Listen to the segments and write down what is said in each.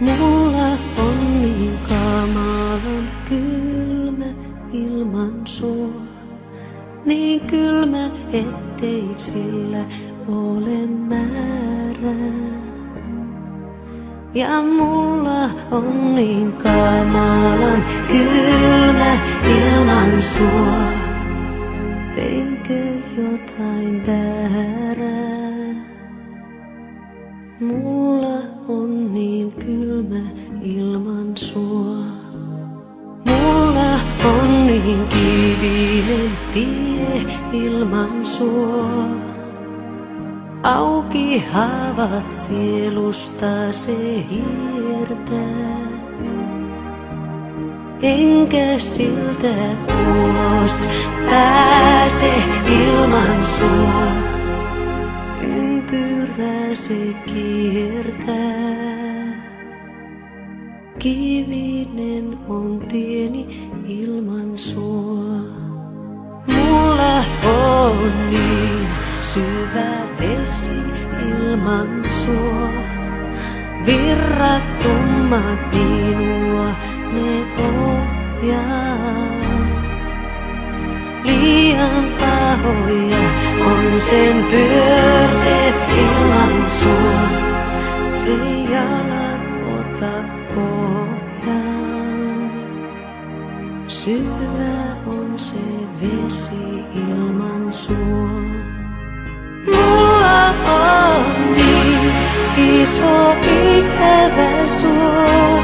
Mulla on niin kamalan kylmä ilman sua. Niin kylmä, ettei sillä ole määrää. Ja mulla on niin kamalan kylmä ilman sua. Teinkö jotain väärää? Mulla on niin kylmä ilman sua. Mulla on niin kivinen tie ilman sua. Auki haavat sielusta se hiertää. Enkä siltä ulos pääse ilman sua. Ympyrää se kiertää. Kivinen on tieni ilman sua. Mulla on niin syvä vesi ilman sua. Virrat tummat minua, ne ohjaa. Liian pahoja on sen pyörteet ilman sua. Ei jalat ota pohjaan. Syvä on se vesi ilman sua. Mulla on niin iso ikävä sua.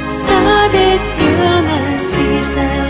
Sade kylmä sisällä.